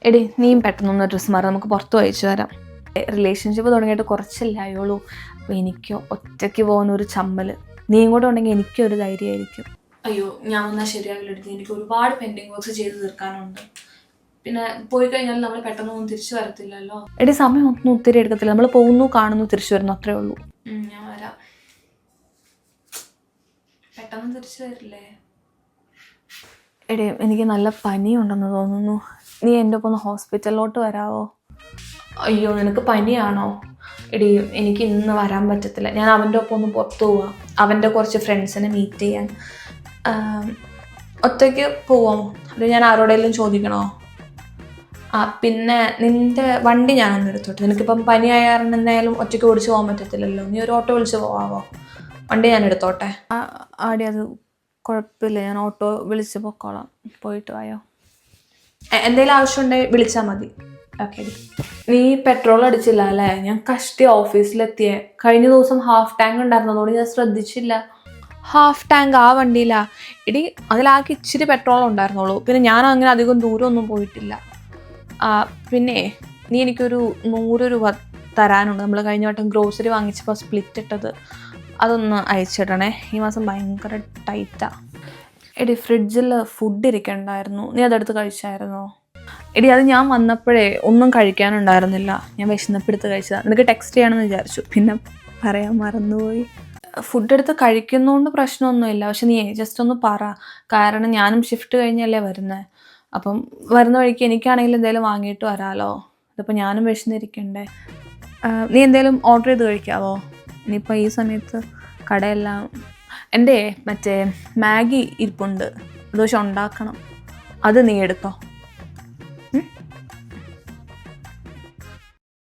എടി നീയും പെട്ടെന്നൊന്ന് ഡ്രസ്സ് മാറി നമുക്ക് പുറത്ത് വായിച്ചു വരാം. റിലേഷൻഷിപ്പ് തുടങ്ങിയിട്ട് കുറച്ചല്ലേ ആയുള്ളൂ. അപ്പോൾ എനിക്ക് ഒറ്റയ്ക്ക് പോകുന്ന ഒരു ചമ്മൽ, നീയും കൂടെ ഉണ്ടെങ്കിൽ എനിക്കൊരു ധൈര്യമായിരിക്കും. അയ്യോ ഞാൻ വന്നാൽ ശരിയാവില്ലെടുത്ത്, എനിക്ക് ഒരുപാട് പെൻഡിങ് വർക്ക്സ് ചെയ്ത് തീർക്കാനുണ്ട്. പിന്നെ പോയി കഴിഞ്ഞാൽ നമ്മൾ പെട്ടെന്നൊന്നും തിരിച്ചു വരത്തില്ലല്ലോ. എടി സമയം ഒന്നും ഒത്തിരി എടുക്കത്തില്ല, നമ്മൾ പോകുന്നു കാണുന്നു തിരിച്ചു വരുന്നു, അത്രേ ഉള്ളൂ. ഞാൻ വരാം, പെട്ടെന്ന് തിരിച്ചു വരില്ലേ? എടി എനിക്ക് നല്ല പനിയുണ്ടെന്ന് തോന്നുന്നു, നീ എൻ്റെ ഒപ്പം ഒന്ന് ഹോസ്പിറ്റലിലോട്ട് വരാവോ? അയ്യോ നിനക്ക് പനിയാണോ? എടി എനിക്ക് ഇന്ന് വരാൻ പറ്റത്തില്ല, ഞാൻ അവൻ്റെ ഒപ്പം ഒന്ന് പുറത്തു പോവാം, അവൻ്റെ കുറച്ച് ഫ്രണ്ട്സിനെ മീറ്റ് ചെയ്യാൻ. ഒറ്റയ്ക്ക് പോവാമോ? അത് ഞാൻ ആരോടെങ്കിലും ചോദിക്കണോ? പിന്നെ നിൻ്റെ വണ്ടി ഞാനൊന്ന് എടുത്തോട്ടെ, നിനക്കിപ്പം പനി ആയ കാരണം എന്തായാലും ഒറ്റയ്ക്ക് ഓടിച്ച് പോകാൻ പറ്റത്തില്ലല്ലോ, നീ ഒരു ഓട്ടോ വിളിച്ച് പോവാമോ? വണ്ടി ഞാൻ എടുത്തോട്ടെ? ആടി അത് കുഴപ്പമില്ല, ഞാൻ ഓട്ടോ വിളിച്ച് പൊക്കോളാം, പോയിട്ട് വായോ. എന്തെങ്കിലും ആവശ്യമുണ്ടെങ്കിൽ വിളിച്ചാൽ മതി. ഓക്കെ. നീ പെട്രോൾ അടിച്ചില്ല അല്ലേ? ഞാൻ കഷ്ടി ഓഫീസിലെത്തിയേ, കഴിഞ്ഞ ദിവസം ഹാഫ് ടാങ്ക് ഉണ്ടായിരുന്നതോട് ഞാൻ ശ്രദ്ധിച്ചില്ല. ഹാഫ് ടാങ്ക് ആ വണ്ടിയിലാ? ഇടി അതിലാക്കി ഇച്ചിരി പെട്രോൾ ഉണ്ടായിരുന്നുള്ളൂ, പിന്നെ ഞാൻ അങ്ങനെ അധികം ദൂരമൊന്നും പോയിട്ടില്ല. പിന്നെ നീ എനിക്കൊരു 100 രൂപ തരാനുണ്ട്, നമ്മൾ കഴിഞ്ഞ വട്ടം ഗ്രോസറി വാങ്ങിച്ചപ്പോൾ സ്പ്ലിറ്റ് ഇട്ടത്, അതൊന്ന് അയച്ചിടണേ, ഈ മാസം ഭയങ്കര ടൈറ്റാണ്. എടി ഫ്രിഡ്ജിൽ ഫുഡ് ഇരിക്കണ്ടായിരുന്നു, നീ അതെടുത്ത് കഴിച്ചായിരുന്നോ? എടി അത് ഞാൻ വന്നപ്പോഴേ ഒന്നും കഴിക്കാനുണ്ടായിരുന്നില്ല, ഞാൻ വിശന്നപ്പെടുത്ത് കഴിച്ചതാണ്, നിനക്ക് ടെക്സ്റ്റ് ചെയ്യണമെന്ന് വിചാരിച്ചു, പിന്നെ പറയാൻ മറന്നുപോയി. ഫുഡ് എടുത്ത് കഴിക്കുന്നതുകൊണ്ട് പ്രശ്നമൊന്നുമില്ല, പക്ഷെ നീ ജസ്റ്റ് ഒന്ന് പറ, കാരണം ഞാനും ഷിഫ്റ്റ് കഴിഞ്ഞല്ലേ വരുന്നത്, അപ്പം വരുന്ന വഴിക്ക് എനിക്കാണെങ്കിൽ എന്തെങ്കിലും വാങ്ങിയിട്ട് വരാമല്ലോ, ഇതിപ്പോൾ ഞാനും വിശന്നിരിക്കണ്ടേ. നീ എന്തെങ്കിലും ഓർഡർ ചെയ്ത് കഴിക്കാവോ? ഇനിയിപ്പോൾ ഈ സമയത്ത് കടയെല്ലാം. എൻ്റെ മറ്റേ മാഗി ഇരിപ്പുണ്ട്, അത് പക്ഷെ ഉണ്ടാക്കണം, അത് നീ എടുത്തോ.